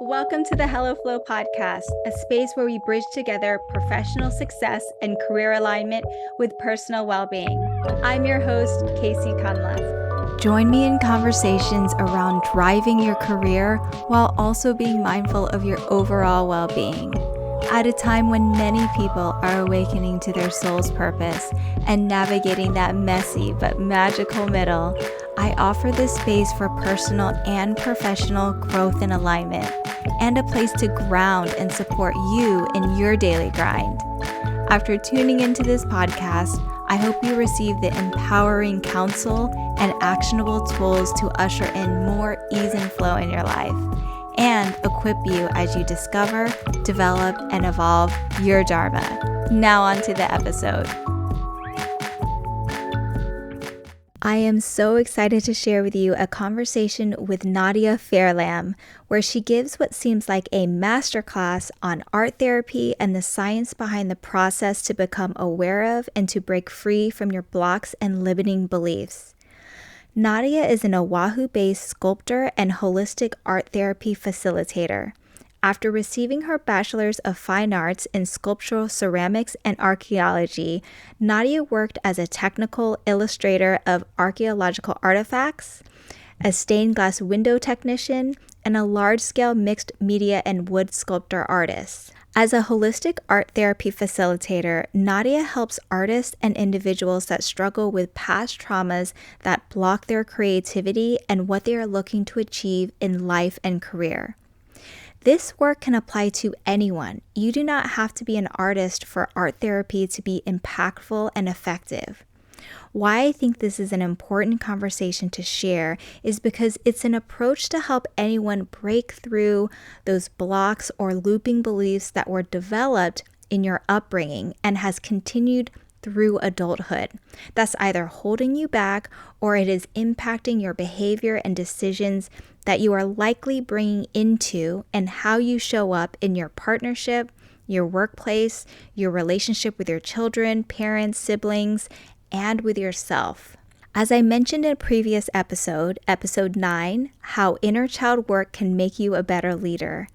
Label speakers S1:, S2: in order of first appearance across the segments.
S1: Welcome to the Hello Flow podcast, a space where we bridge together professional success and career alignment with personal well-being. I'm your host, Casey Cunliffe. Join me in conversations around driving your career while also being mindful of your overall well-being. At a time when many people are awakening to their soul's purpose and navigating that messy but magical middle, I offer this space for personal and professional growth and alignment, and a place to ground and support you in your daily grind. After tuning into this podcast, I hope you receive the empowering counsel and actionable tools to usher in more ease and flow in your life, and equip you as you discover, develop, and evolve your Dharma. Now on to the episode. I am so excited to share with you a conversation with Nadia Fairlamb, where she gives what seems like a masterclass on art therapy and the science behind the process to become aware of and to break free from your blocks and limiting beliefs. Nadia is an Oahu-based sculptor and holistic art therapy facilitator. After receiving her Bachelor's of Fine Arts in Sculptural Ceramics and Archaeology, Nadia worked as a technical illustrator of archaeological artifacts, a stained glass window technician, and a large-scale mixed media and wood sculptor artist. As a holistic art therapy facilitator, Nadia helps artists and individuals that struggle with past traumas that block their creativity and what they are looking to achieve in life and career. This work can apply to anyone. You do not have to be an artist for art therapy to be impactful and effective. Why I think this is an important conversation to share is because it's an approach to help anyone break through those blocks or looping beliefs that were developed in your upbringing and has continued through adulthood. That's either holding you back or it is impacting your behavior and decisions that you are likely bringing into and how you show up in your partnership, your workplace, your relationship with your children, parents, siblings, and with yourself. As I mentioned in a previous episode, episode 9, how inner child work can make you a better leader.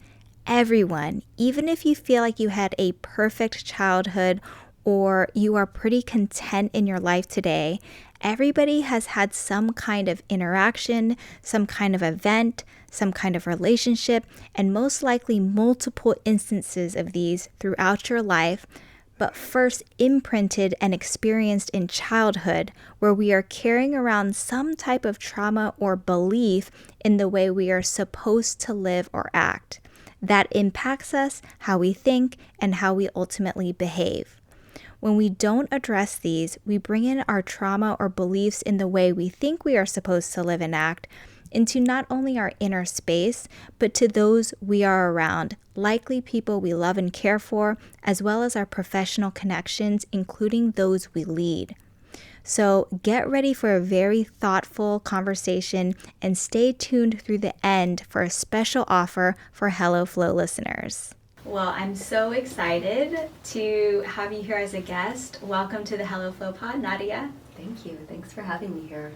S1: Everyone, even if you feel like you had a perfect childhood or you are pretty content in your life today, everybody has had some kind of interaction, some kind of event, some kind of relationship, and most likely multiple instances of these throughout your life, but first imprinted and experienced in childhood, where we are carrying around some type of trauma or belief in the way we are supposed to live or act. That impacts us, how we think, and how we ultimately behave. When we don't address these, we bring in our trauma or beliefs in the way we think we are supposed to live and act into not only our inner space, but to those we are around, likely people we love and care for, as well as our professional connections, including those we lead. So get ready for a very thoughtful conversation and stay tuned through the end for a special offer for Hello Flow listeners. Well, I'm so excited to have you here as a guest. Welcome to the Hello Flow Pod, Nadia.
S2: Thank you. Thanks for having me here.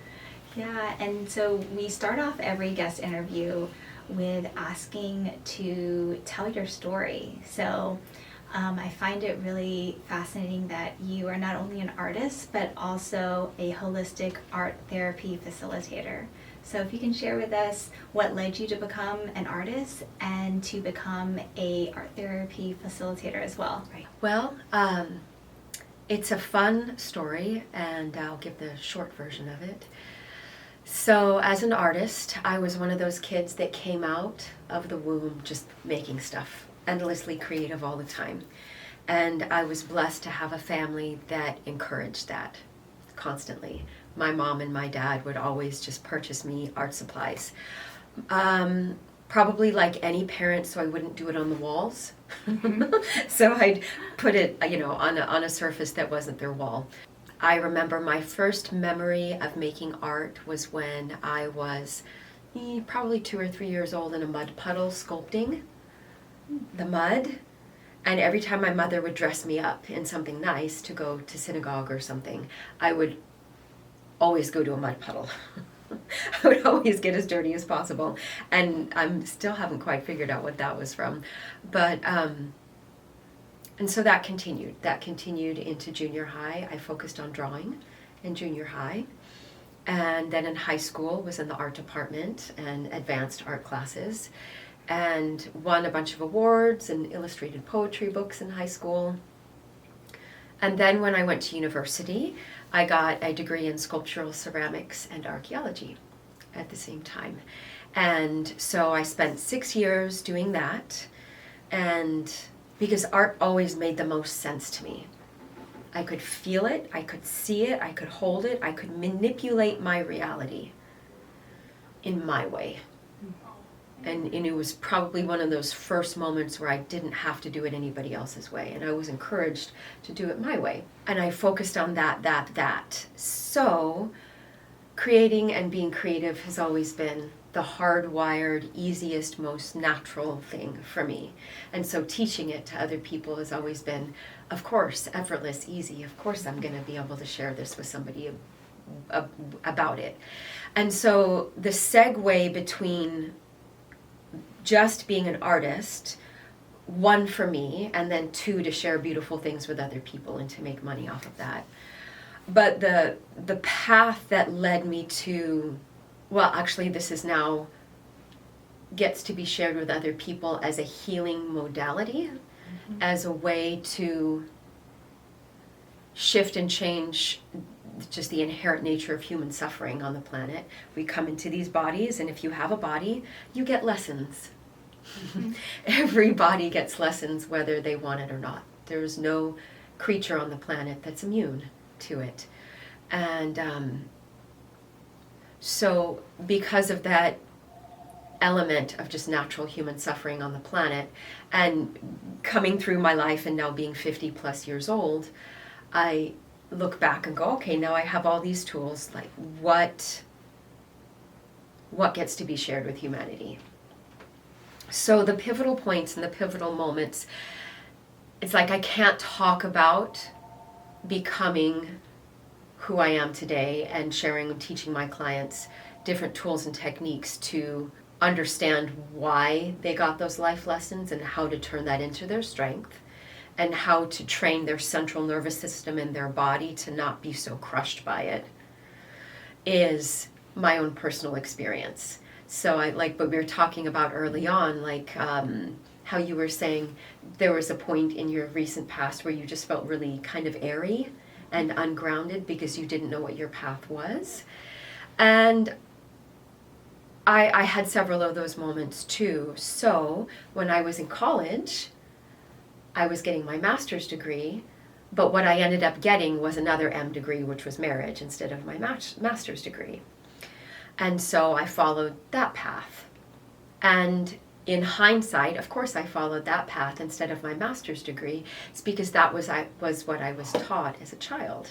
S1: Yeah, and so we start off every guest interview with asking to tell your story. So I find it really fascinating that you are not only an artist, but also a holistic art therapy facilitator. So if you can share with us what led you to become an artist and to become a art therapy facilitator as well.
S2: Right. Well, it's a fun story, and I'll give the short version of it. So as an artist, I was one of those kids that came out of the womb just making stuff, endlessly creative all the time. And I was blessed to have a family that encouraged that constantly. My mom and my dad would always just purchase me art supplies. Probably like any parent, so I wouldn't do it on the walls. So I'd put it, on a surface that wasn't their wall. I remember my first memory of making art was when I was probably 2 or 3 years old in a mud puddle sculpting the mud. And every time my mother would dress me up in something nice to go to synagogue or something, I would always go to a mud puddle. I would always get as dirty as possible. And I'm still haven't quite figured out what that was from. But, and so that continued. That continued into junior high. I focused on drawing in junior high. And then in high school was in the art department and advanced art classes. And won a bunch of awards and illustrated poetry books in high school. And then when I went to university, I got a degree in Sculptural Ceramics and Archaeology at the same time. And so I spent 6 years doing that, and because art always made the most sense to me. I could feel it, I could see it, I could hold it, I could manipulate my reality in my way. And it was probably one of those first moments where I didn't have to do it anybody else's way. And I was encouraged to do it my way. And I focused on that. So creating and being creative has always been the hardwired, easiest, most natural thing for me. And so teaching it to other people has always been, of course, effortless, easy. Of course I'm going to be able to share this with somebody about it. And so the segue between just being an artist, one for me, and then two to share beautiful things with other people and to make money off of that. But the path that led me to, well, actually this is now gets to be shared with other people as a healing modality, as a way to shift and change just the inherent nature of human suffering on the planet. We come into these bodies, and if you have a body, you get lessons. Every body gets lessons whether they want it or not. There's no creature on the planet that's immune to it. And so because of that element of just natural human suffering on the planet, and coming through my life and now being 50 plus years old, I look back and go, okay, now I have all these tools, like what gets to be shared with humanity? So the pivotal points and the pivotal moments, it's like I can't talk about becoming who I am today and sharing and teaching my clients different tools and techniques to understand why they got those life lessons and how to turn that into their strength, and how to train their central nervous system in their body to not be so crushed by it, is my own personal experience. So I like what we were talking about early on, like how you were saying there was a point in your recent past where you just felt really kind of airy and ungrounded because you didn't know what your path was. And I had several of those moments too. So when I was in college, I was getting my master's degree, but what I ended up getting was another M degree, which was marriage, instead of my master's degree. And so I followed that path. And in hindsight, of course I followed that path instead of my master's degree. It's because that was what I was taught as a child.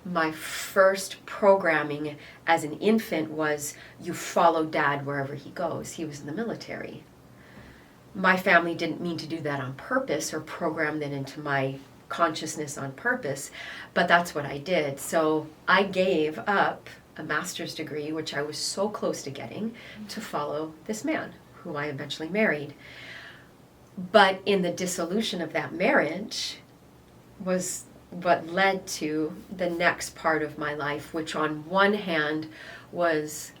S2: My first programming as an infant was, you follow dad wherever he goes. He was in the military. My family didn't mean to do that on purpose or program that into my consciousness on purpose, but that's what I did. So I gave up a master's degree, which I was so close to getting, to follow this man who I eventually married. But in the dissolution of that marriage was what led to the next part of my life, which on one hand was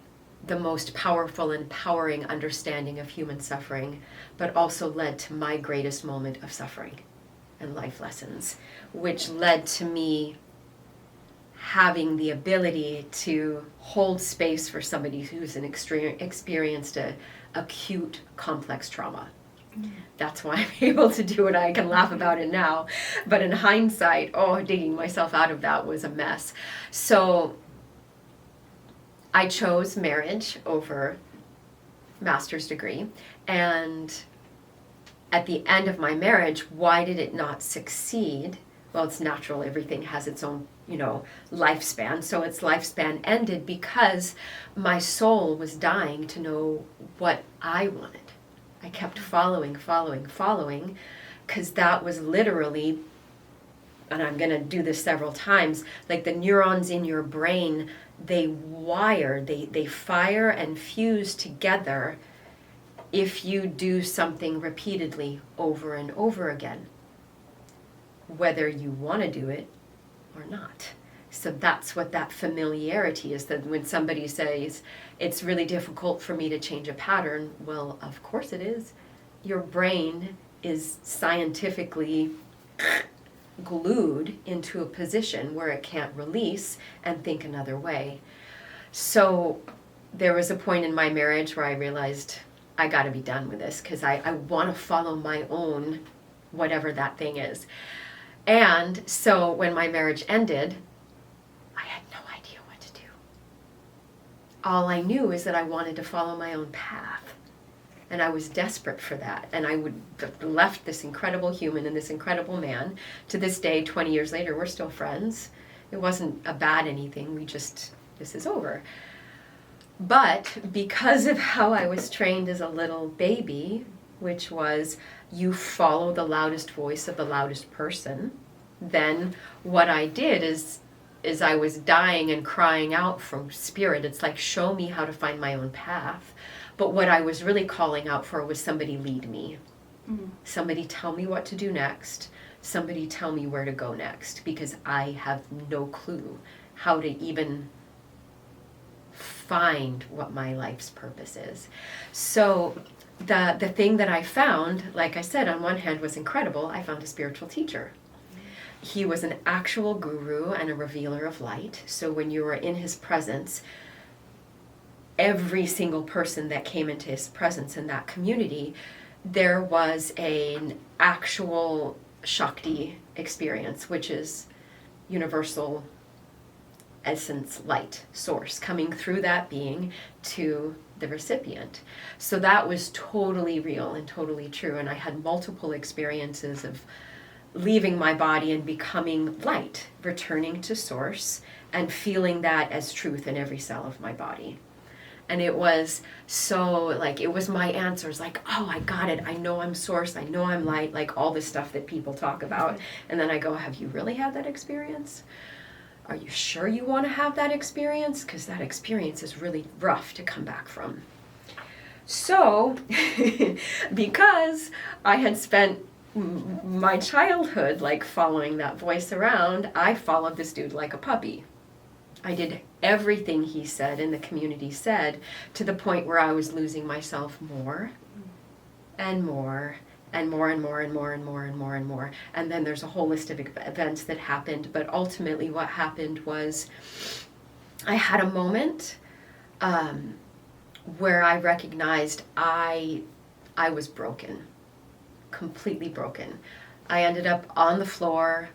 S2: the most powerful and empowering understanding of human suffering, but also led to my greatest moment of suffering and life lessons, which led to me having the ability to hold space for somebody who's experienced a acute complex trauma. That's why I'm able to do it. I can laugh about it now, but in hindsight, digging myself out of that was a mess. So I chose marriage over master's degree, and at the end of my marriage, why did it not succeed? Well, it's natural. Everything has its own, lifespan. So its lifespan ended because my soul was dying to know what I wanted. I kept following, because that was literally and I'm going to do this several times, like the neurons in your brain, they fire and fuse together if you do something repeatedly over and over again, whether you want to do it or not. So that's what that familiarity is, that when somebody says, it's really difficult for me to change a pattern, well, of course it is. Your brain is scientifically glued into a position where it can't release and think another way. So there was a point in my marriage where I realized I got to be done with this, because I want to follow my own, whatever that thing is. And so when my marriage ended, I had no idea what to do. All I knew is that I wanted to follow my own path. And I was desperate for that. And I would have left this incredible human and this incredible man. To this day, 20 years later, we're still friends. It wasn't a bad anything. This is over. But because of how I was trained as a little baby, which was you follow the loudest voice of the loudest person, then what I did is I was dying and crying out from spirit. It's like, show me how to find my own path. But what I was really calling out for was somebody lead me. Mm-hmm. Somebody tell me what to do next. Somebody tell me where to go next, because I have no clue how to even find what my life's purpose is. So the thing that I found, like I said, on one hand was incredible. I found a spiritual teacher. He was an actual guru and a revealer of light. So when you were in his presence, every single person that came into his presence in that community, there was an actual Shakti experience, which is universal essence, light, source, coming through that being to the recipient. So that was totally real and totally true. And I had multiple experiences of leaving my body and becoming light, returning to source, and feeling that as truth in every cell of my body. And it was so, like, it was my answers, like, oh, I got it. I know I'm source. I know I'm light, like all the stuff that people talk about. And then I go, have you really had that experience? Are you sure you want to have that experience? Because that experience is really rough to come back from. So, because I had spent my childhood like following that voice around, I followed this dude like a puppy. I did everything he said and the community said, to the point where I was losing myself more and more and more and more and more and more and more and more. And then there's a whole list of events that happened, but ultimately what happened was I had a moment where I recognized I was broken, completely broken. I ended up on the floor,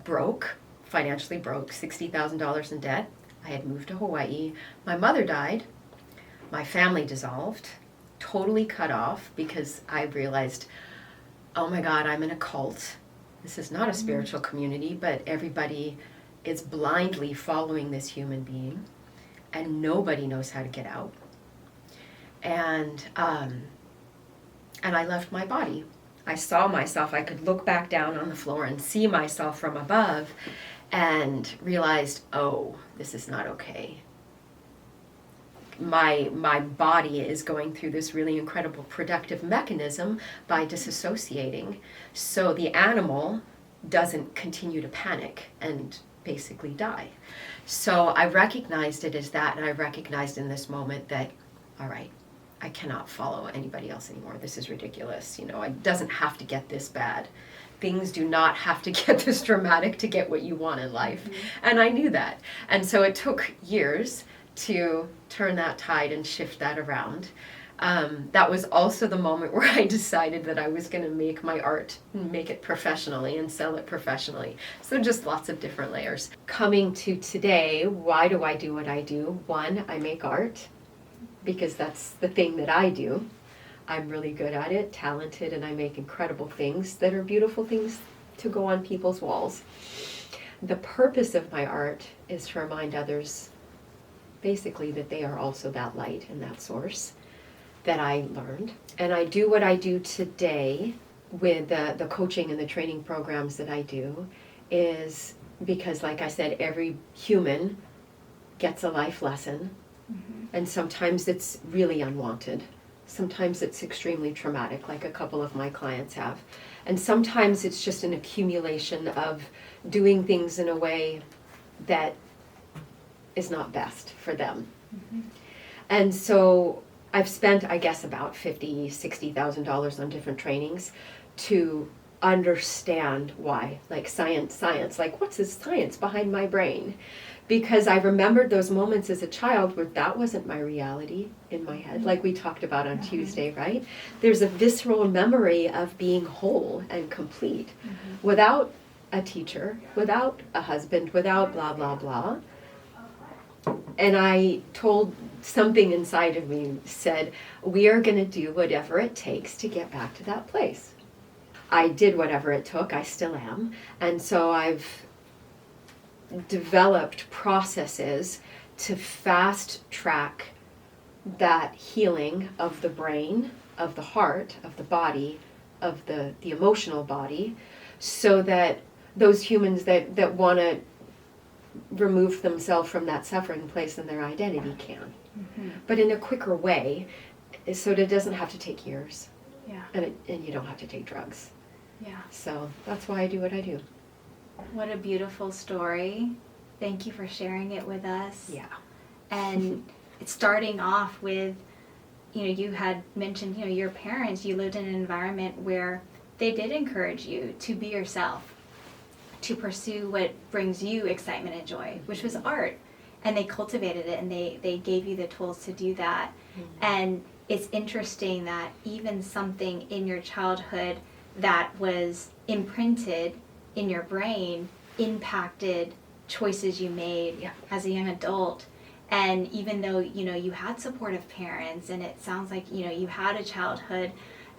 S2: broke, financially broke, $60,000 in debt. I had moved to Hawaii. My mother died. My family dissolved, totally cut off, because I realized, oh my God, I'm in a cult. This is not a spiritual community, but everybody is blindly following this human being, and nobody knows how to get out. And I left my body. I saw myself. I could look back down on the floor and see myself from above, and realized, oh, this is not okay. My body is going through this really incredible productive mechanism by disassociating, so the animal doesn't continue to panic and basically die. So I recognized it as that, and I recognized in this moment that, all right, I cannot follow anybody else anymore. This is ridiculous. You know, it doesn't have to get this bad. Things do not have to get this dramatic to get what you want in life. Mm-hmm. And I knew that. And so it took years to turn that tide and shift that around. That was also the moment where I decided that I was going to make my art, make it professionally and sell it professionally. So just lots of different layers. Coming to today, why do I do what I do? One, I make art, because that's the thing that I do. I'm really good at it, talented, and I make incredible things that are beautiful things to go on people's walls. The purpose of my art is to remind others, basically, that they are also that light and that source that I learned. And I do what I do today with the coaching and the training programs that I do, is because, like I said, every human gets a life lesson, and sometimes it's really unwanted. Sometimes it's extremely traumatic, like a couple of my clients have. And sometimes it's just an accumulation of doing things in a way that is not best for them. And so I've spent, I guess, about $50,000, $60,000 on different trainings to understand why, like science, like what's the science behind my brain? Because I remembered those moments as a child where that wasn't my reality in my head, like we talked about on Tuesday, right? There's a visceral memory of being whole and complete without a teacher, without a husband, without blah, blah, blah. And I told something inside of me said, we are going to do whatever it takes to get back to that place. I did whatever it took, I still am. And so I've developed processes to fast track that healing of the brain, of the heart, of the body, of the emotional body, so that those humans that want to remove themselves from that suffering place in their identity can. But in a quicker way, so that it doesn't have to take years.
S1: Yeah.
S2: And you don't have to take drugs.
S1: Yeah.
S2: So that's why I do what I do.
S1: What a beautiful story. Thank you for sharing it with us.
S2: Yeah.
S1: And it's starting off with, you had mentioned, your parents, you lived in an environment where they did encourage you to be yourself, to pursue what brings you excitement and joy, which was art. And they cultivated it, and they gave you the tools to do that. And it's interesting that even something in your childhood that was imprinted in your brain impacted choices you made as a young adult. And even though, you had supportive parents, and it sounds like, you had a childhood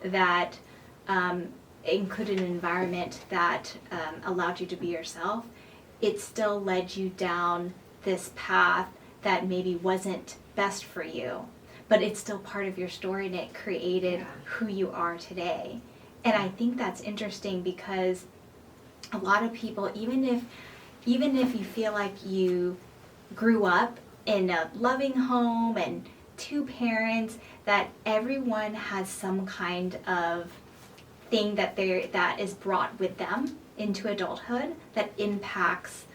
S1: that included an environment that allowed you to be yourself, it still led you down this path that maybe wasn't best for you. But it's still part of your story, and it created who you are today. And I think that's interesting because a lot of people, even if you feel like you grew up in a loving home and two parents, that everyone has some kind of thing that is brought with them into adulthood that impacts,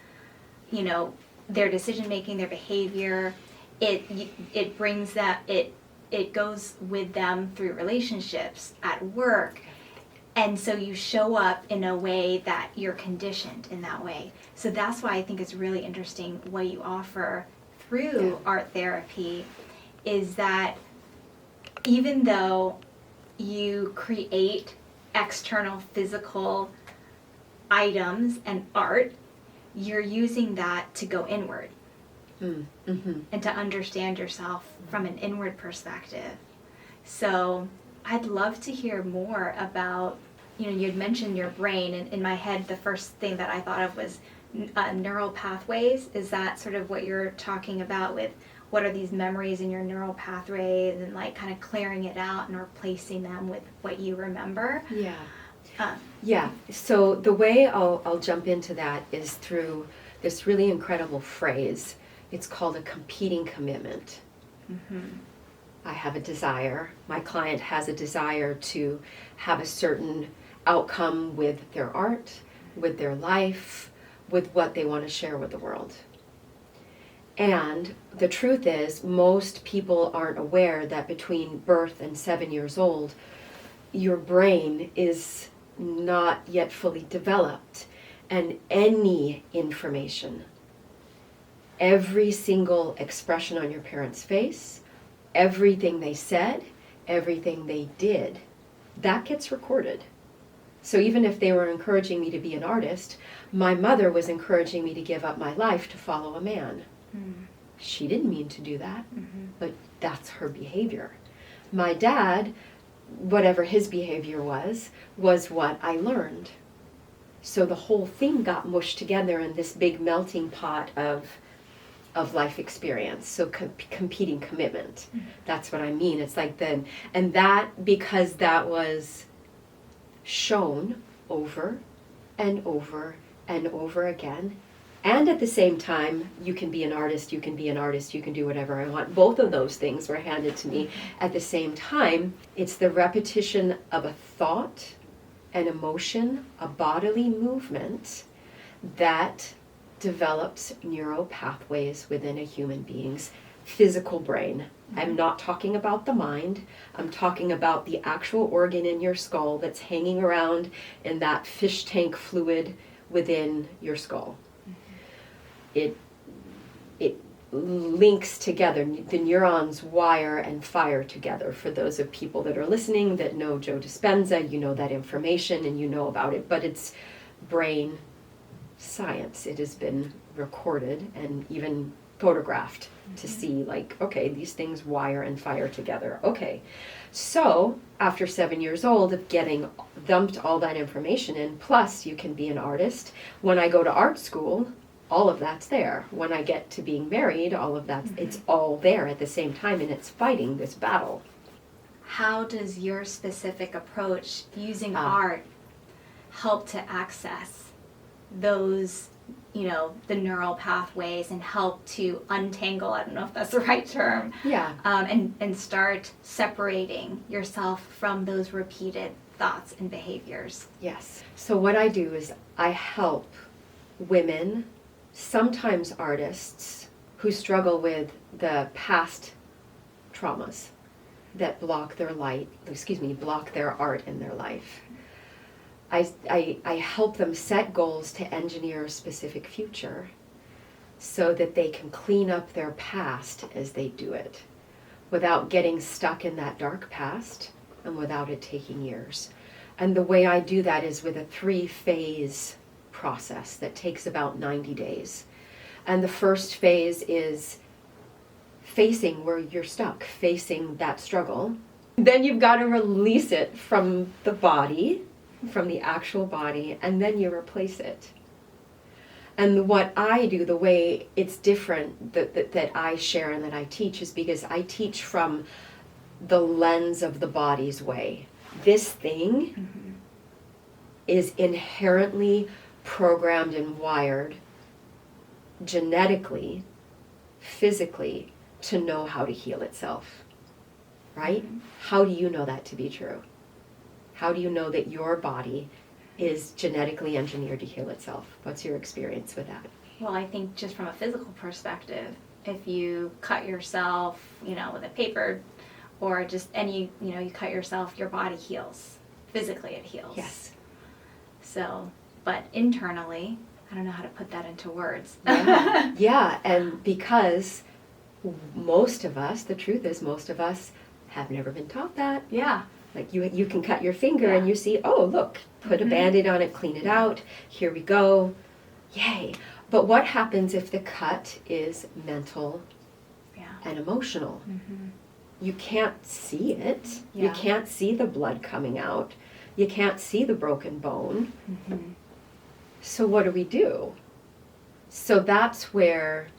S1: their decision making, their behavior. It brings that it goes with them through relationships, at work. And so you show up in a way that you're conditioned in that way. So that's why I think it's really interesting what you offer through art therapy, is that even though you create external physical items and art, you're using that to go inward and to understand yourself from an inward perspective. So I'd love to hear more about, you had mentioned your brain, and in my head the first thing that I thought of was neural pathways. Is that sort of what you're talking about with what are these memories in your neural pathways, and like kind of clearing it out and replacing them with what you remember?
S2: Yeah. So the way I'll jump into that is through this really incredible phrase. It's called a competing commitment. I have a desire. My client has a desire to have a certain outcome with their art, with their life, with what they want to share with the world. And the truth is, most people aren't aware that between birth and 7 years old, your brain is not yet fully developed, and any information, every single expression on your parents' face, everything they said, everything they did, that gets recorded. So even if they were encouraging me to be an artist, my mother was encouraging me to give up my life to follow a man. She didn't mean to do that, but that's her behavior. My dad, whatever his behavior was what I learned. So the whole thing got mushed together in this big melting pot of life experience. So competing commitment. That's what I mean. It's like then, and that, because that was shown over and over and over again. And at the same time, you can be an artist, you can be an artist, you can do whatever I want. Both of those things were handed to me at the same time. It's the repetition of a thought, an emotion, a bodily movement that develops neural pathways within a human being's physical brain. I'm not talking about the mind. I'm talking about the actual organ in your skull that's hanging around in that fish tank fluid within your skull. It links together. The neurons wire and fire together. For those of people that are listening that know Joe Dispenza, you know that information and you know about it, but it's brain science. It has been recorded and even photographed to see, like, okay, these things wire and fire together. Okay, so after 7 years old of getting dumped all that information in, plus you can be an artist. When I go to art school, all of that's there. When I get to being married, all of that's, it's all there at the same time, and it's fighting this battle.
S1: How does your specific approach using art help to access those, you know, the neural pathways and help to untangle, I don't know if that's the right term, and start separating yourself from those repeated thoughts and behaviors?
S2: Yes. So what I do is I help women, sometimes artists, who struggle with the past traumas that block their block their art in their life. I help them set goals to engineer a specific future so that they can clean up their past as they do it without getting stuck in that dark past and without it taking years. And the way I do that is with a 3-phase process that takes about 90 days. And the first phase is facing where you're stuck, facing that struggle. Then you've got to release it from the body, from the actual body, and then you replace it. And what I do, the way it's different that I share and that I teach, is because I teach from the lens of the body's way. This thing is inherently programmed and wired genetically, physically, to know how to heal itself, right? How do you know that to be true? How do you know that your body is genetically engineered to heal itself? What's your experience with that?
S1: Well, I think just from a physical perspective, if you cut yourself, you know, with a paper or just any, you know, you cut yourself, your body heals. Physically it heals.
S2: Yes.
S1: So, but internally, I don't know how to put that into words.
S2: Yeah, and because most of us, the truth is most of us have never been taught that.
S1: Yeah.
S2: Like you can cut your finger and you see, oh, look, put a Band-Aid on it, clean it out, here we go, yay. But what happens if the cut is mental and emotional? You can't see it. You can't see the blood coming out. You can't see the broken bone. So what do? So that's where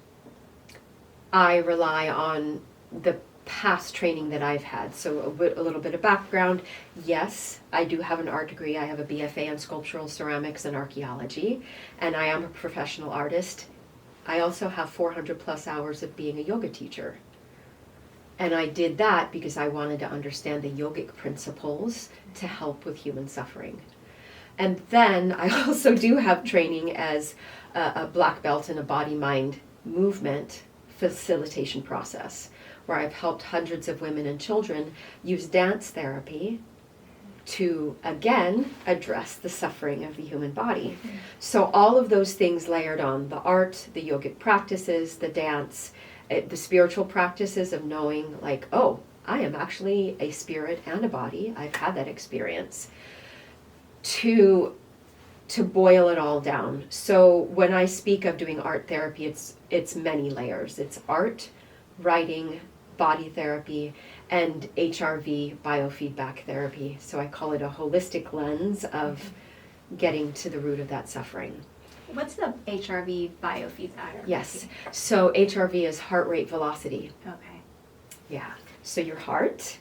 S2: I rely on the past training that I've had. So a little bit of background. Yes, I do have an art degree. I have a BFA in Sculptural Ceramics and Archaeology, and I am a professional artist. I also have 400 plus hours of being a yoga teacher. And I did that because I wanted to understand the yogic principles to help with human suffering. And then I also do have training as a black belt in a body-mind movement facilitation process, where I've helped hundreds of women and children use dance therapy to, again, address the suffering of the human body. So all of those things layered on, the art, the yogic practices, the dance, the spiritual practices of knowing, like, oh, I am actually a spirit and a body. I've had that experience. To boil it all down. So when I speak of doing art therapy, it's many layers. It's art, writing, body therapy, and HRV, biofeedback therapy. So I call it a holistic lens of getting to the root of that suffering.
S1: What's the HRV biofeedback?
S2: Yes. So HRV is heart rate velocity.
S1: Okay.
S2: Yeah. So your heart,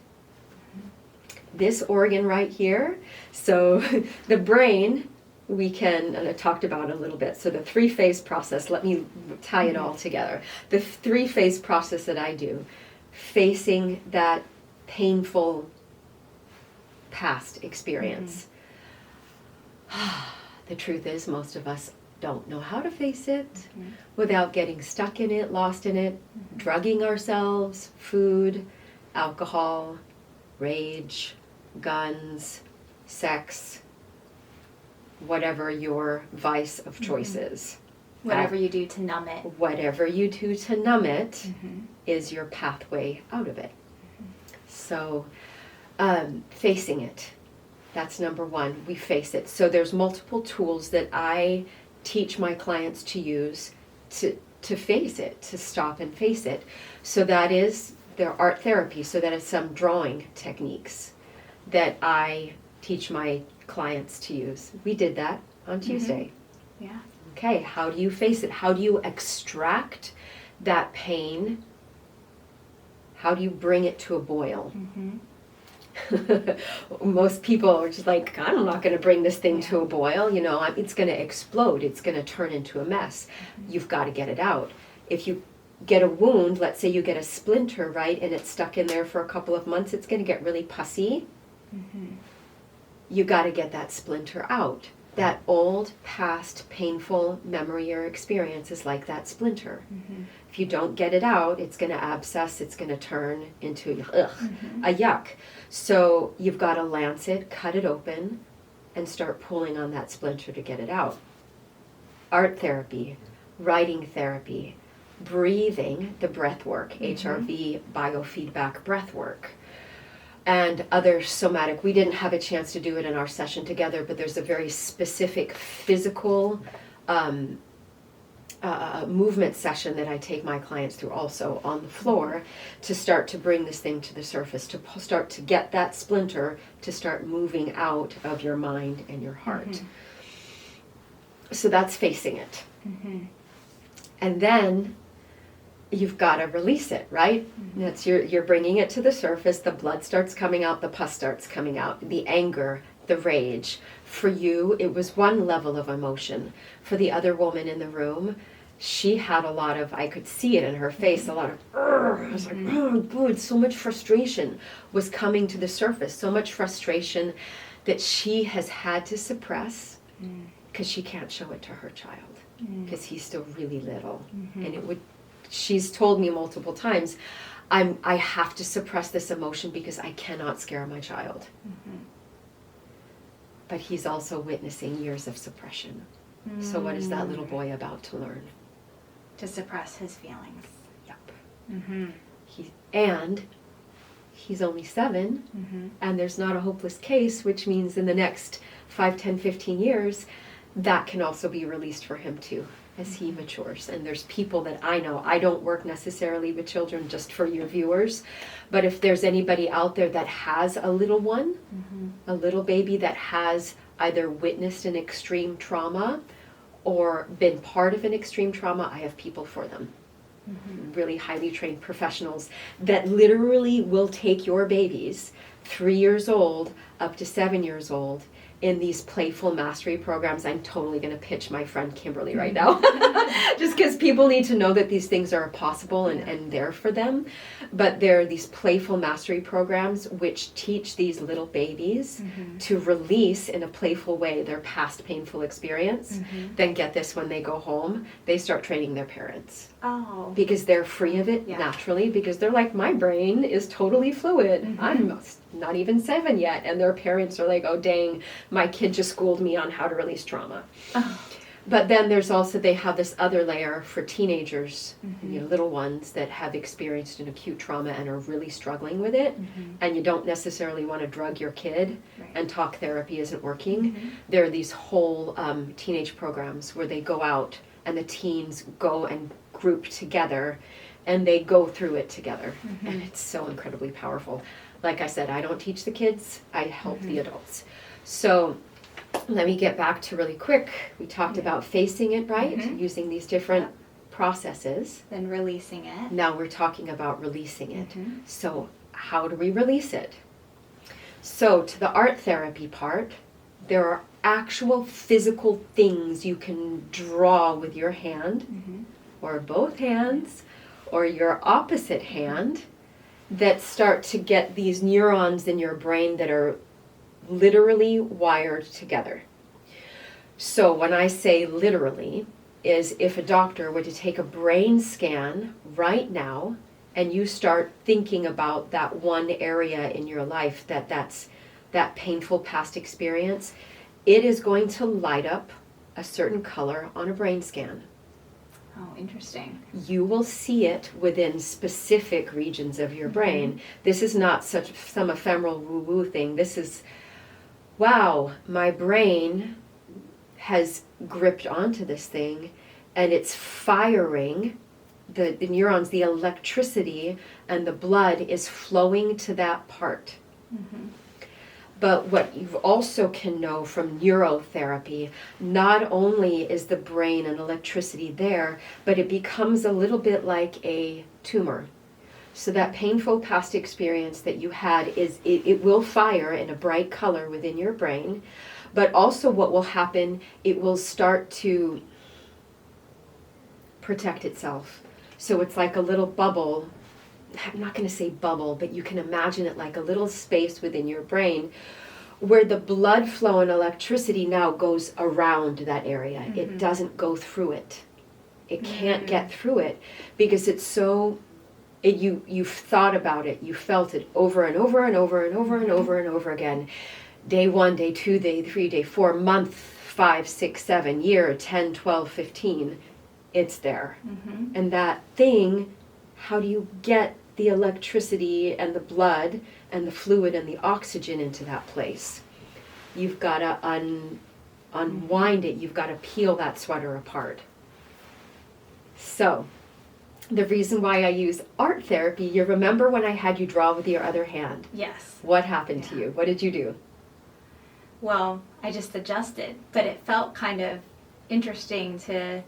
S2: this organ right here, so the brain we can, and I talked about it a little bit, so the 3-phase process, let me tie it all together. The 3-phase process that I do, facing that painful past experience. The truth is, most of us don't know how to face it without getting stuck in it, lost in it, drugging ourselves, food, alcohol, rage, guns, sex, whatever your vice of choice is.
S1: Whatever you do to numb it.
S2: Whatever you do to numb it is your pathway out of it. So, facing it. That's number one. We face it. So there's multiple tools that I teach my clients to use to face it, to stop and face it. So that is their art therapy. So that is some drawing techniques that I teach my clients to use. We did that on Tuesday.
S1: Yeah.
S2: Okay, how do you face it? How do you extract that pain? How do you bring it to a boil? Most people are just like, I'm not going to bring this thing to a boil. You know, it's going to explode. It's going to turn into a mess. You've got to get it out. If you get a wound, let's say you get a splinter, right, and it's stuck in there for a couple of months, it's going to get really pussy. You got to get that splinter out. That old, past, painful memory or experience is like that splinter. If you don't get it out, it's going to abscess, it's going to turn into a yuck. So you've got to lance it, cut it open, and start pulling on that splinter to get it out. Art therapy, writing therapy, breathing, the breath work, HRV, biofeedback breath work, and other somatic. We didn't have a chance to do it in our session together, but there's a very specific physical movement session that I take my clients through also on the floor to start to bring this thing to the surface, to start to get that splinter to start moving out of your mind and your heart. So that's facing it. And then you've got to release it, right? That's you're bringing it to the surface, the blood starts coming out, the pus starts coming out, the anger, the rage. For you, it was one level of emotion. For the other woman in the room, she had a lot of, I could see it in her face, a lot of, I was like, oh, good, so much frustration was coming to the surface, so much frustration that she has had to suppress because she can't show it to her child because he's still really little. And it would, she's told me multiple times, I have to suppress this emotion because I cannot scare my child. But he's also witnessing years of suppression. So what is that little boy about to learn?
S1: To suppress his feelings.
S2: Yep. He's only 7, and there's not a hopeless case, which means in the next 5, 10, 15 years, that can also be released for him too, as he matures. And there's people that I know, I don't work necessarily with children, just for your viewers, but if there's anybody out there that has a little one, a little baby that has either witnessed an extreme trauma or been part of an extreme trauma, I have people for them. Really highly trained professionals that literally will take your babies 3 years old up to 7 years old in these playful mastery programs. I'm totally going to pitch my friend Kimberly right now, just because people need to know that these things are possible and there for them. But there are these playful mastery programs which teach these little babies to release in a playful way their past painful experience. Then get this, when they go home, they start training their parents.
S1: Oh.
S2: Because they're free of it naturally, because they're like, my brain is totally fluid. I'm not even 7 yet. And their parents are like, oh dang, my kid just schooled me on how to release trauma. But then there's also, they have this other layer for teenagers, you know, little ones that have experienced an acute trauma and are really struggling with it. And you don't necessarily want to drug your kid, and talk therapy isn't working. There are these whole teenage programs where they go out and the teens go and group together and they go through it together. And it's so incredibly powerful. Like I said, I don't teach the kids, I help the adults. So let me get back to really quick. We talked about facing it, right? Using these different processes.
S1: Then releasing it.
S2: Now we're talking about releasing it. So how do we release it? So to the art therapy part, there are actual physical things you can draw with your hand, or both hands, or your opposite hand, that start to get these neurons in your brain that are literally wired together. So when I say literally, is if a doctor were to take a brain scan right now and you start thinking about that one area in your life that's that painful past experience, it is going to light up a certain color on a brain scan.
S3: Oh, interesting.
S2: You will see it within specific regions of your brain. This is not some ephemeral woo-woo thing. This is, wow, my brain has gripped onto this thing and it's firing the neurons, the electricity and the blood is flowing to that part. But what you also can know from neurotherapy, not only is the brain and electricity there, but it becomes a little bit like a tumor. So that painful past experience that you had, it will fire in a bright color within your brain, but also what will happen, it will start to protect itself. So it's like a little bubble. I'm not going to say bubble, but you can imagine it like a little space within your brain where the blood flow and electricity now goes around that area. It doesn't go through it. It can't get through it because it's so, you've thought about it, you felt it over and over and over and over and over and over again. Day 1, day 2, day 3, day 4, month 5, 6, 7, year 10, 12, 15. It's there. And that thing, how do you get the electricity and the blood and the fluid and the oxygen into that place? You've got to unwind it. You've got to peel that sweater apart. So the reason why I use art therapy, you remember when I had you draw with your other hand?
S3: Yes.
S2: What happened to you? What did you do?
S3: Well, I just adjusted, but it felt kind of interesting to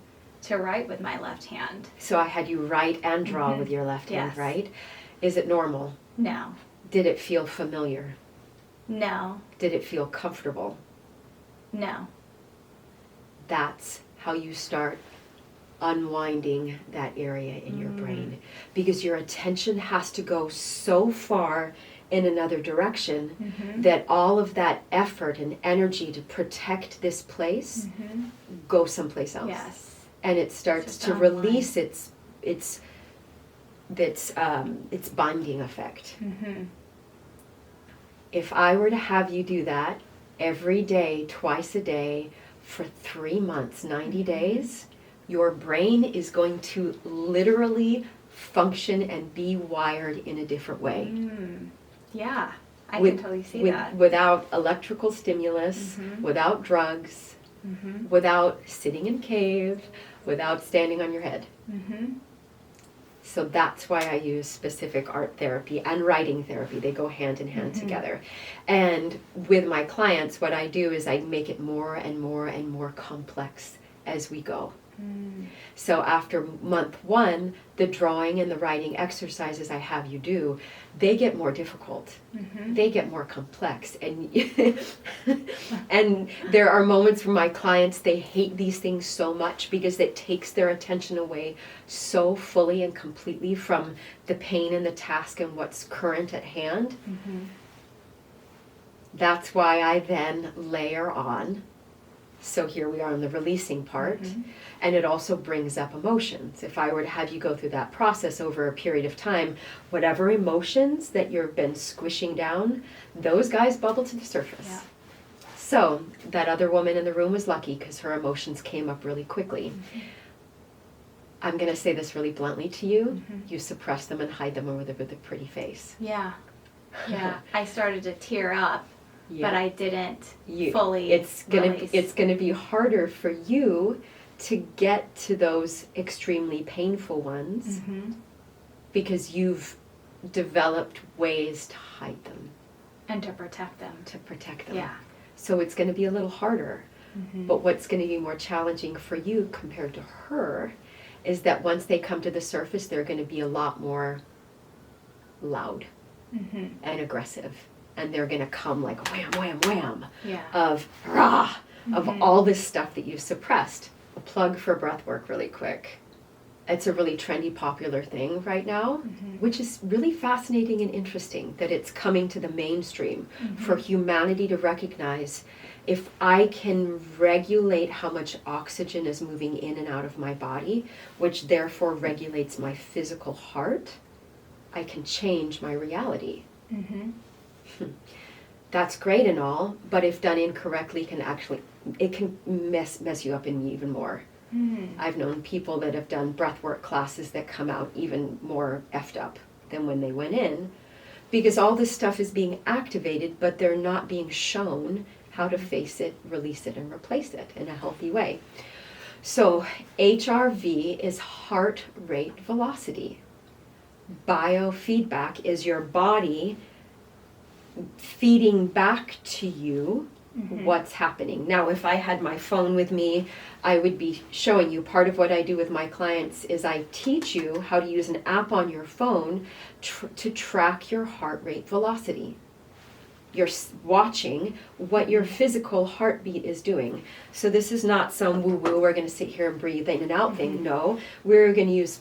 S3: write with my left hand.
S2: So I had you write and draw with your left hand,
S3: Yes.
S2: right? Is it normal?
S3: No.
S2: Did it feel familiar?
S3: No.
S2: Did it feel comfortable?
S3: No.
S2: That's how you start unwinding that area in your brain, because your attention has to go so far in another direction that all of that effort and energy to protect this place go someplace else.
S3: Yes.
S2: And it starts
S3: Just
S2: to
S3: unwind.
S2: release its binding effect. If I were to have you do that every day, twice a day, for 3 months, 90 days, your brain is going to literally function and be wired in a different way.
S3: Yeah, I can totally see that.
S2: Without electrical stimulus, without drugs, without sitting in cave, without standing on your head. So that's why I use specific art therapy and writing therapy. They go hand in hand together. And with my clients, what I do is I make it more and more and more complex as we go. So after month 1, the drawing and the writing exercises I have you do, they get more difficult. They get more complex. And and there are moments where my clients, they hate these things so much because it takes their attention away so fully and completely from the pain and the task and what's current at hand. That's why I then layer on. So here we are in the releasing part, and it also brings up emotions. If I were to have you go through that process over a period of time, whatever emotions that you've been squishing down, those guys bubble to the surface.
S3: Yeah.
S2: So that other woman in the room was lucky because her emotions came up really quickly. I'm going to say this really bluntly to you. You suppress them and hide them with a pretty face.
S3: Yeah. I started to tear up. But I didn't fully
S2: It's
S3: release.
S2: gonna be harder for you to get to those extremely painful ones because you've developed ways to hide them.
S3: And to protect them. Yeah.
S2: So it's gonna be a little harder. But what's gonna be more challenging for you compared to her is that once they come to the surface, they're gonna be a lot more loud and aggressive and they're going to come like wham, wham, wham
S3: Yeah.
S2: of rah, of all this stuff that you've suppressed. A plug for breath work really quick. It's a really trendy, popular thing right now, which is really fascinating and interesting that it's coming to the mainstream for humanity to recognize, if I can regulate how much oxygen is moving in and out of my body, which therefore regulates my physical heart, I can change my reality. That's great and all, but if done incorrectly, it can mess you up even more. I've known people that have done breathwork classes that come out even more effed up than when they went in, because all this stuff is being activated, but they're not being shown how to face it, release it, and replace it in a healthy way. So HRV is heart rate velocity. Biofeedback is your body feeding back to you what's happening. Now, if I had my phone with me, I would be showing you. Part of what I do with my clients is I teach you how to use an app on your phone to track your heart rate velocity. You're watching what your physical heartbeat is doing. So this is not some woo-woo, we're going to sit here and breathe in and out thing. No, we're going to use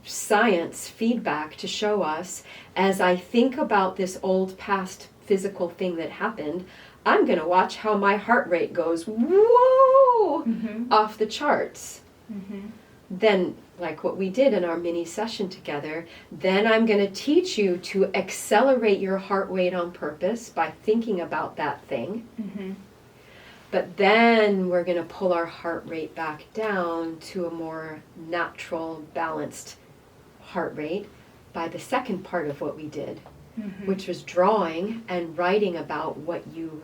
S2: science feedback to show us, as I think about this old past physical thing that happened, I'm going to watch how my heart rate goes, whoa, off the charts. Then, like what we did in our mini session together, then I'm going to teach you to accelerate your heart rate on purpose by thinking about that thing. But then we're going to pull our heart rate back down to a more natural, balanced heart rate by the second part of what we did, which was drawing and writing about what you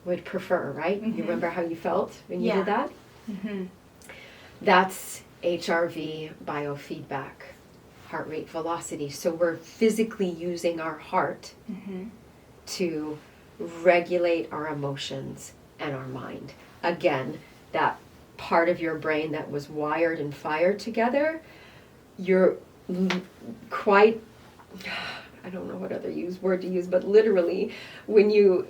S2: would prefer, right? You remember how you felt when you did that? That's HRV biofeedback, heart rate velocity. So we're physically using our heart to regulate our emotions and our mind. Again, that part of your brain that was wired and fired together, you're quite, I don't know what other word to use, but literally when you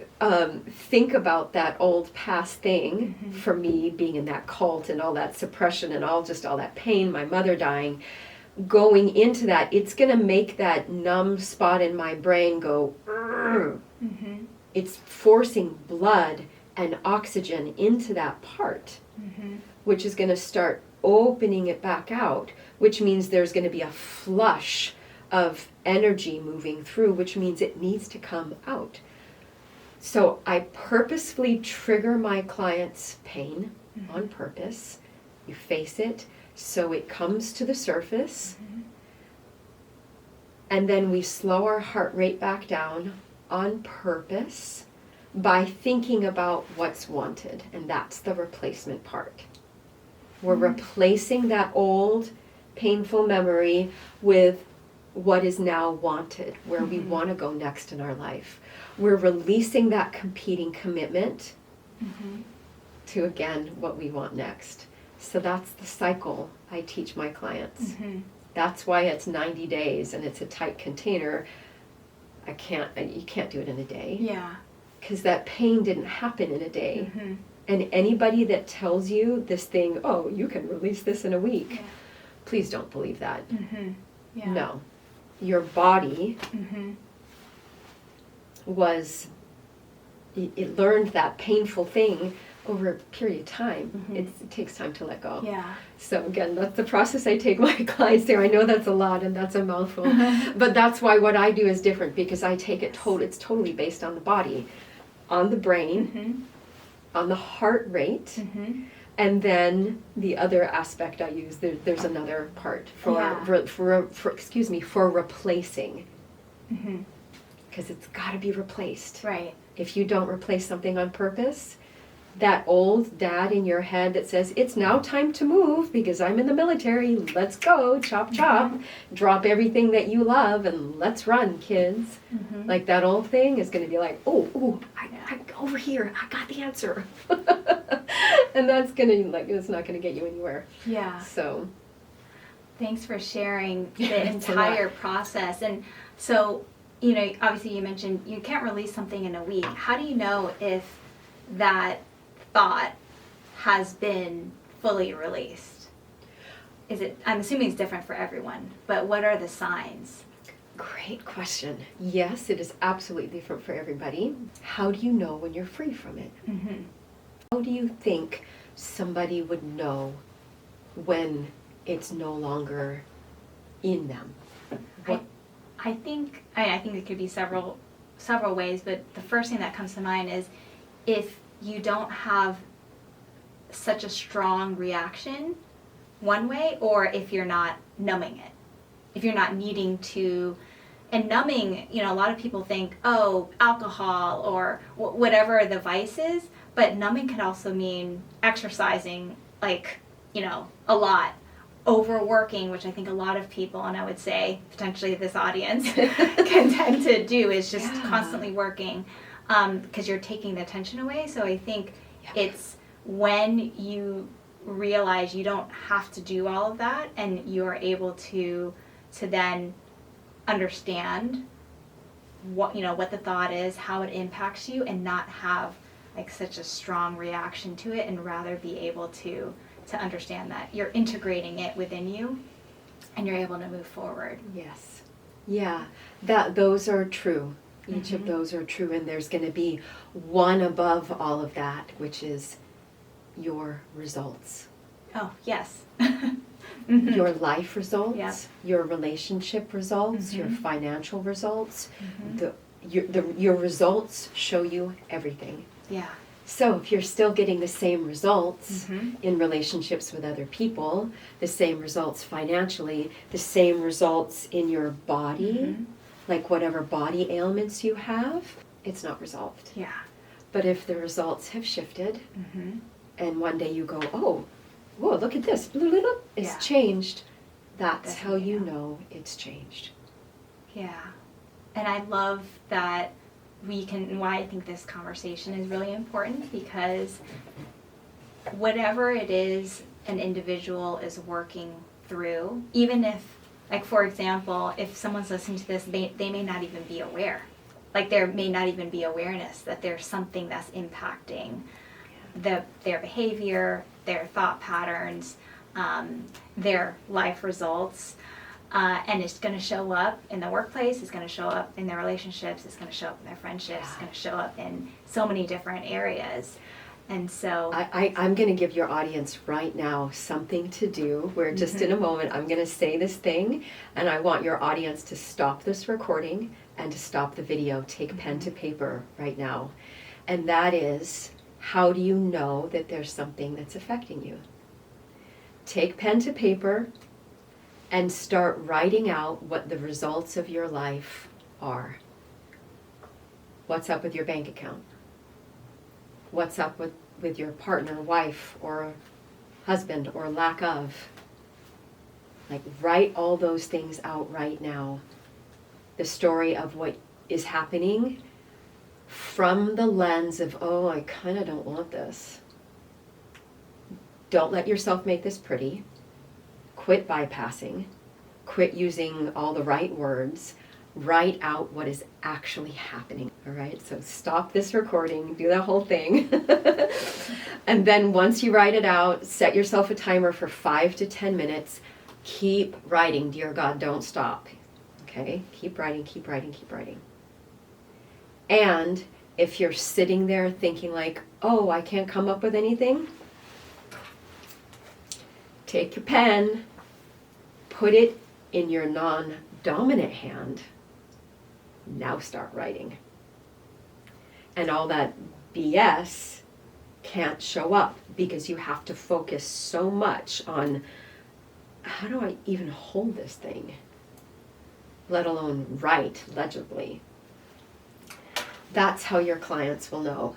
S2: think about that old past thing, for me being in that cult and all that suppression and all that pain, my mother dying, going into that, it's going to make that numb spot in my brain go, it's forcing blood and oxygen into that part, which is going to start opening it back out, which means there's going to be a flush of energy moving through, which means it needs to come out. So I purposefully trigger my client's pain on purpose. You face it so it comes to the surface. And then we slow our heart rate back down on purpose by thinking about what's wanted. And that's the replacement part. We're replacing that old painful memory with what is now wanted, where we want to go next in our life. We're releasing that competing commitment to, again, what we want next. So that's the cycle I teach my clients. That's why it's 90 days and it's a tight container. You can't do it in a day.
S3: Yeah.
S2: Because that pain didn't happen in a day. And anybody that tells you this thing, oh, you can release this in a week, please don't believe that.
S3: Yeah.
S2: No. Your body it learned that painful thing over a period of time. It takes time to let go.
S3: Yeah.
S2: So again, that's the process I take my clients through. I know that's a lot and that's a mouthful, but that's why what I do is different, because I take it it's totally based on the body, on the brain, on the heart rate, and then the other aspect I use, there's another part for replacing, because it's got to be replaced.
S3: Right.
S2: If you don't replace something on purpose, that old dad in your head that says, it's now time to move because I'm in the military, let's go, chop chop, drop everything that you love and let's run, kids. Like that old thing is going to be like, I over here, I got the answer. And that's going to, it's not going to get you anywhere.
S3: Yeah.
S2: So.
S3: Thanks for sharing the entire process. And so you know, obviously you mentioned you can't release something in a week. How do you know if that thought has been fully released? Is it, I'm assuming it's different for everyone, but what are the signs?
S2: Great question. Yes, it is absolutely different for everybody. How do you know when you're free from it?
S3: Mm-hmm.
S2: How do you think somebody would know when it's no longer in them?
S3: I think it could be several ways, but the first thing that comes to mind is if you don't have such a strong reaction one way, or if you're not numbing it, if you're not needing to. And numbing, you know, a lot of people think, oh, alcohol or whatever the vice is, but numbing could also mean exercising, like, you know, a lot. Overworking, which I think a lot of people, and I would say potentially this audience, can tend to do, is just constantly working, because you're taking the attention away. So I think it's when you realize you don't have to do all of that, and you're able to then understand what, you know, what the thought is, how it impacts you, and not have like such a strong reaction to it, and rather be able to understand that you're integrating it within you and you're able to move forward.
S2: Yes. Yeah, those are true. Each of those are true, and there's going to be one above all of that, which is your results.
S3: Oh, yes.
S2: Your life results,
S3: Yep.
S2: your relationship results, your financial results. Your results show you everything.
S3: Yeah.
S2: So if you're still getting the same results in relationships with other people, the same results financially, the same results in your body, like whatever body ailments you have, it's not resolved.
S3: Yeah.
S2: But if the results have shifted, and one day you go, oh, whoa, look at this, it's changed, that's how you know it's changed.
S3: Yeah. And I love that why I think this conversation is really important, because whatever it is an individual is working through, even if, like, for example, if someone's listening to this, they may not even be aware. Like, there may not even be awareness that there's something that's impacting their behavior, their thought patterns, their life results. And it's going to show up in the workplace, it's going to show up in their relationships, it's going to show up in their friendships, it's going to show up in so many different areas. And so
S2: I'm going to give your audience right now something to do, where just in a moment I'm going to say this thing, and I want your audience to stop this recording and to stop the video. Take pen to paper right now. And that is, how do you know that there's something that's affecting you? Take pen to paper and start writing out what the results of your life are. What's up with your bank account? What's up with your partner, wife, or husband, or lack of? Like, write all those things out right now. The story of what is happening from the lens of, oh, I kind of don't want this. Don't let yourself make this pretty. Quit bypassing, quit using all the right words, write out what is actually happening, all right? So stop this recording, do the whole thing. And then once you write it out, set yourself a timer for 5 to 10 minutes. Keep writing, dear God, don't stop, okay? Keep writing, keep writing, keep writing. And if you're sitting there thinking like, oh, I can't come up with anything, take your pen, put it in your non-dominant hand. Now start writing. And all that BS can't show up, because you have to focus so much on, how do I even hold this thing? Let alone write legibly. That's how your clients will know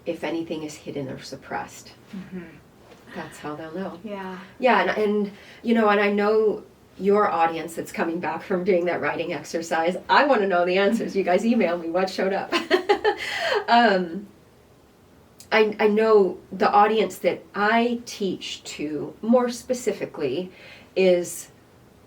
S2: if anything is hidden or suppressed. That's how they'll know.
S3: Yeah.
S2: Yeah, and you know, and I know your audience that's coming back from doing that writing exercise, I want to know the answers. You guys email me what showed up. I know the audience that I teach to more specifically is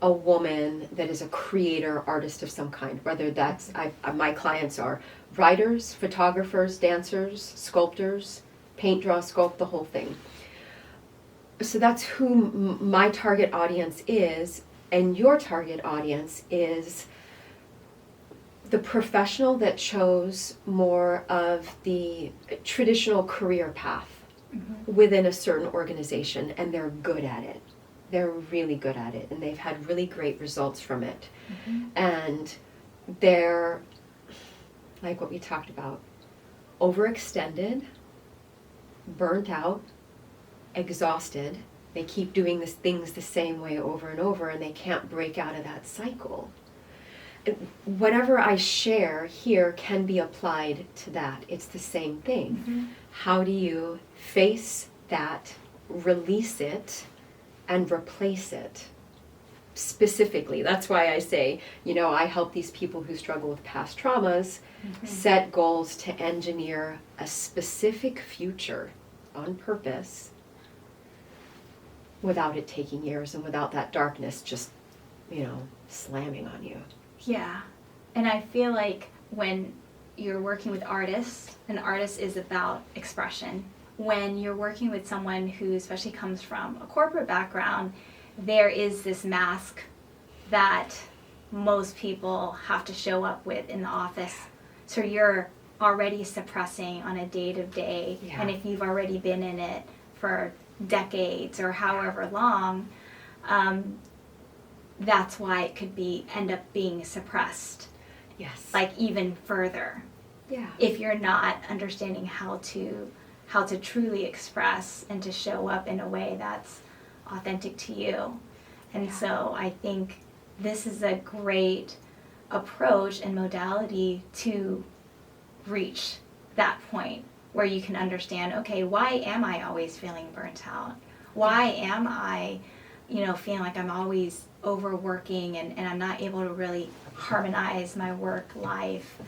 S2: a woman that is a creator, artist of some kind, whether that's, my clients are writers, photographers, dancers, sculptors, paint, draw, sculpt, the whole thing. So that's who my target audience is, and your target audience is the professional that chose more of the traditional career path within a certain organization, and they're good at it. They're really good at it, and they've had really great results from it. And they're, like what we talked about, overextended, burnt out, exhausted. They keep doing things the same way over and over, and they can't break out of that cycle. Whatever I share here can be applied to that. It's the same thing. How do you face that, release it, and replace it specifically? That's why I say, I help these people who struggle with past traumas set goals to engineer a specific future on purpose without it taking years and without that darkness just, slamming on you.
S3: Yeah. And I feel like when you're working with artists, an artist is about expression. When you're working with someone who especially comes from a corporate background, there is this mask that most people have to show up with in the office. So you're already suppressing on a day-to-day, and if you've already been in it for decades or however long, that's why it could end up being suppressed.
S2: Yes.
S3: Like even further.
S2: Yeah.
S3: If you're not understanding how to truly express and to show up in a way that's authentic to you. And so I think this is a great approach and modality to reach that point where you can understand, okay, why am I always feeling burnt out? Why am I, feeling like I'm always overworking and I'm not able to really harmonize my work life?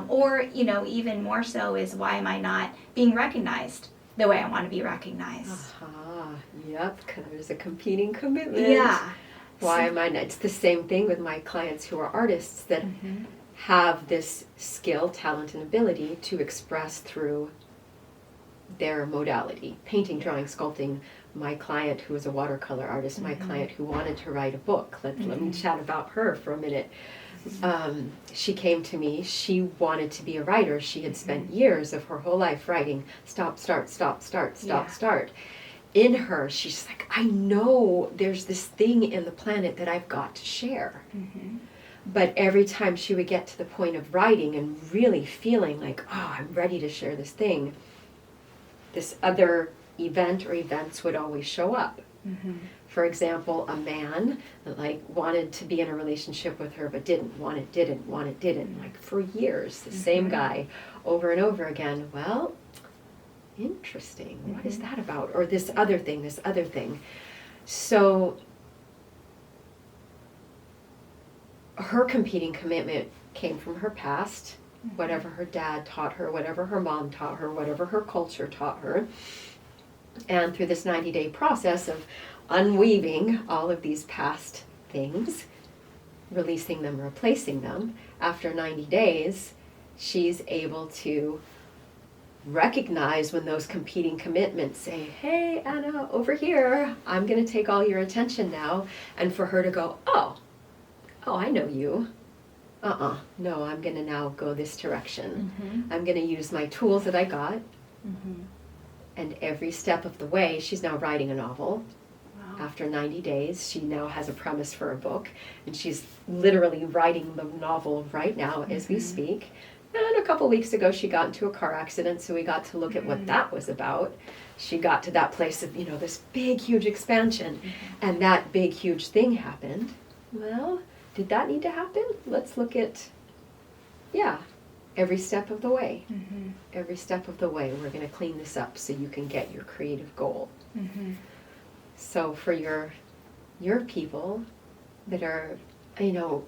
S3: Or, even more so is, why am I not being recognized the way I want to be recognized?
S2: Yep, because there's a competing commitment.
S3: Yeah.
S2: Why am I not? It's the same thing with my clients who are artists that have this skill, talent, and ability to express through their modality. Painting, drawing, sculpting. My client who is a watercolor artist, my client who wanted to write a book. Let me chat about her for a minute. She came to me, she wanted to be a writer. She had spent years of her whole life writing stop, start, stop, start, stop, start. In her, she's like, I know there's this thing in the planet that I've got to share. But every time she would get to the point of writing and really feeling like, I'm ready to share this thing, this other event or events would always show up. For example, a man that wanted to be in a relationship with her but didn't, didn't, like for years, the same guy over and over again. Well, interesting. What is that about? Or this other thing. So her competing commitment came from her past, whatever her dad taught her, whatever her mom taught her, whatever her culture taught her. And through this 90-day process of unweaving all of these past things, releasing them, replacing them, after 90 days, she's able to recognize when those competing commitments say, hey, Anna, over here, I'm going to take all your attention now. And for her to go, oh, I know you. No, I'm going to now go this direction. I'm going to use my tools that I got. And every step of the way, she's now writing a novel. Wow. After 90 days, she now has a premise for a book. And she's literally writing the novel right now as we speak. And a couple weeks ago, she got into a car accident, so we got to look at what that was about. She got to that place of, this big, huge expansion. And that big, huge thing happened. Well, did that need to happen? Let's look at, every step of the way. Every step of the way, we're going to clean this up so you can get your creative goal. So for your people that are,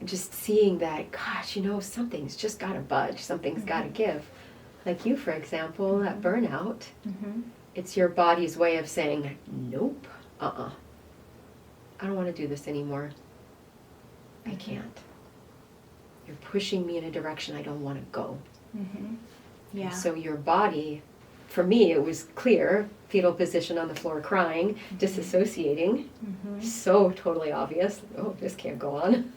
S2: just seeing that, gosh, something's just got to budge, something's got to give. Like you, for example, that burnout, it's your body's way of saying, nope, I don't want to do this anymore. I can't. You're pushing me in a direction I don't want to go.
S3: Mm-hmm. Yeah.
S2: So your body, for me, it was clear, fetal position on the floor crying, disassociating, so totally obvious. Oh, this can't go on.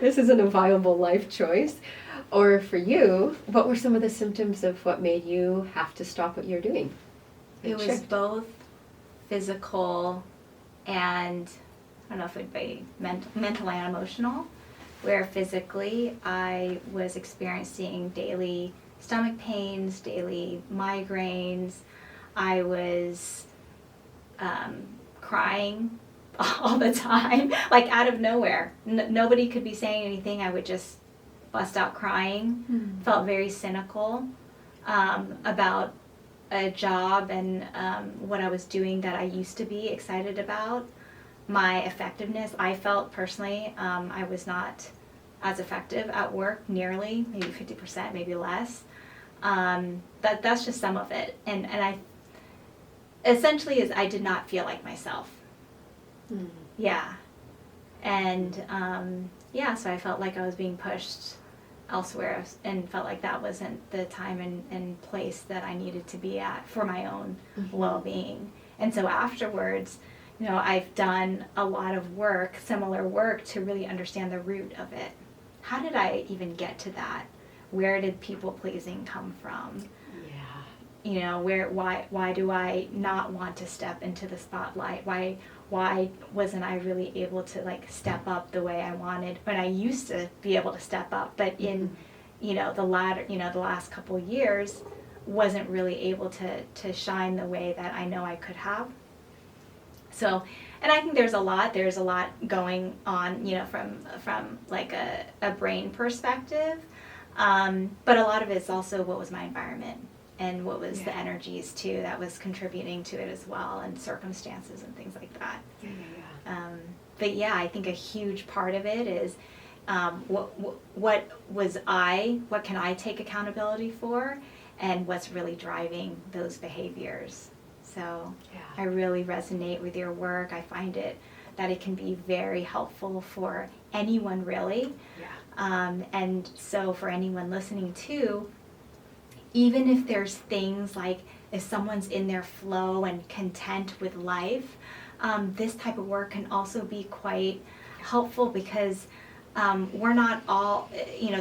S2: This isn't a viable life choice. Or for you, what were some of the symptoms of what made you have to stop what you're doing?
S3: It was both physical and, I don't know if it would be mental and emotional, where physically I was experiencing daily stomach pains, daily migraines. I was crying all the time, like out of nowhere. Nobody could be saying anything. I would just bust out crying. Felt very cynical about a job and what I was doing that I used to be excited about. My effectiveness, I felt personally, I was not as effective at work, nearly, maybe 50%, maybe less. That's just some of it. And I, essentially, is I did not feel like myself. Yeah. And so I felt like I was being pushed elsewhere and felt like that wasn't the time and place that I needed to be at for my own well-being. And so afterwards, I've done a lot of work, similar work, to really understand the root of it. How did I even get to that? Where did people-pleasing come from? Yeah. Why do I not want to step into the spotlight? Why wasn't I really able to step up the way I wanted when I used to be able to step up? But in, the last couple of years, wasn't really able to shine the way that I know I could have. So, and I think there's a lot going on, from like a brain perspective. But a lot of it's also what was my environment and what was the energies too that was contributing to it as well, and circumstances and things like that. But yeah, I think a huge part of it is what can I take accountability for, and what's really driving those behaviors. So I really resonate with your work. I find that it can be very helpful for anyone, really. And so for anyone listening too, even if there's things like if someone's in their flow and content with life, this type of work can also be quite helpful, because we're not all,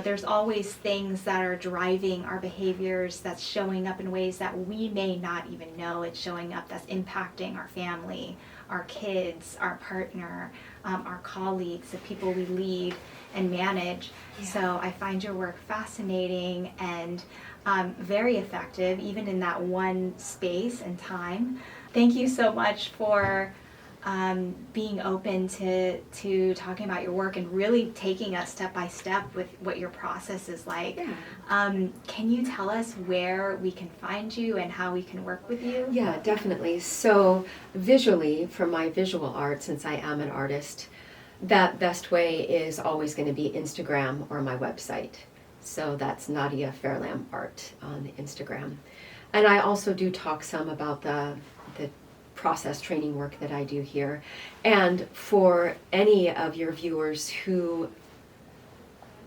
S3: there's always things that are driving our behaviors, that's showing up in ways that we may not even know it's showing up, that's impacting our family, our kids, our partner, our colleagues, the people we lead and manage. So I find your work fascinating and very effective, even in that one space and time. Thank you so much for being open to talking about your work and really taking us step by step with what your process is like. Can you tell us where we can find you and how we can work with you?
S2: Yeah, definitely. So visually, for my visual art, since I am an artist, that best way is always going to be Instagram or my website. So that's Nadia Fairlamb Art on Instagram. And I also do talk some about the process training work that I do here. And for any of your viewers who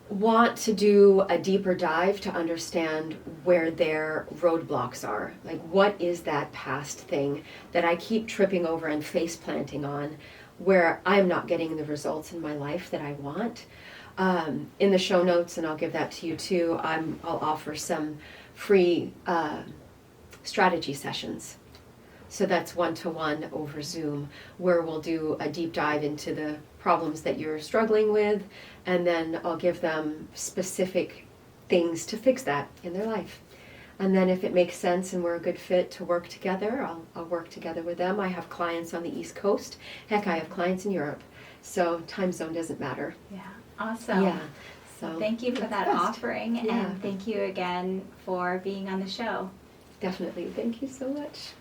S2: want to do a deeper dive to understand where their roadblocks are, like what is that past thing that I keep tripping over and face planting on, where I'm not getting the results in my life that I want, in the show notes, and I'll give that to you too, I'll offer some free strategy sessions. So that's one-to-one over Zoom, where we'll do a deep dive into the problems that you're struggling with, and then I'll give them specific things to fix that in their life. And then if it makes sense and we're a good fit to work together, I'll work together with them. I have clients on the East Coast. Heck, I have clients in Europe. So time zone doesn't matter.
S3: Yeah, awesome.
S2: Yeah. So
S3: thank you for that offering, and thank you again for being on the show.
S2: Definitely. Thank you so much.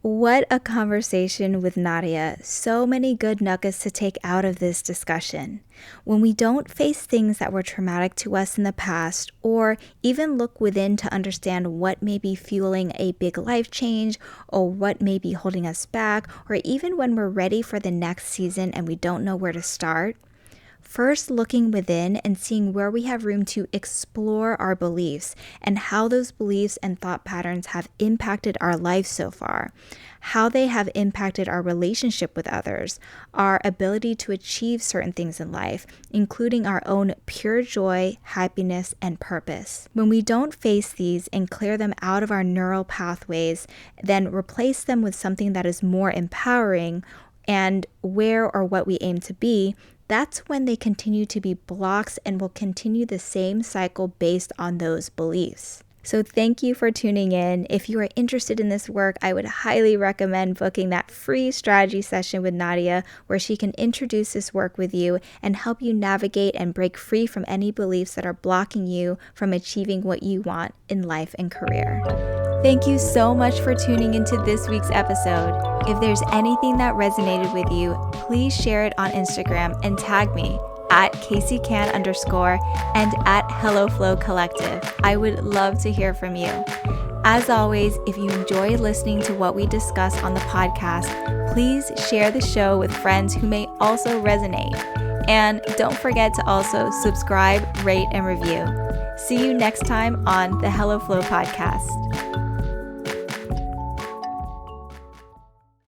S1: What a conversation with Nadia. So many good nuggets to take out of this discussion. When we don't face things that were traumatic to us in the past, or even look within to understand what may be fueling a big life change, or what may be holding us back, or even when we're ready for the next season and we don't know where to start, first looking within and seeing where we have room to explore our beliefs and how those beliefs and thought patterns have impacted our life so far, how they have impacted our relationship with others, our ability to achieve certain things in life, including our own pure joy, happiness, and purpose. When we don't face these and clear them out of our neural pathways, then replace them with something that is more empowering and where or what we aim to be, that's when they continue to be blocks and will continue the same cycle based on those beliefs. So thank you for tuning in. If you are interested in this work, I would highly recommend booking that free strategy session with Nadia, where she can introduce this work with you and help you navigate and break free from any beliefs that are blocking you from achieving what you want in life and career. Thank you so much for tuning into this week's episode. If there's anything that resonated with you, please share it on Instagram and tag me at CaseyCan_ and at HelloFlow Collective. I would love to hear from you. As always, if you enjoy listening to what we discuss on the podcast, please share the show with friends who may also resonate. And don't forget to also subscribe, rate, and review. See you next time on the HelloFlow podcast.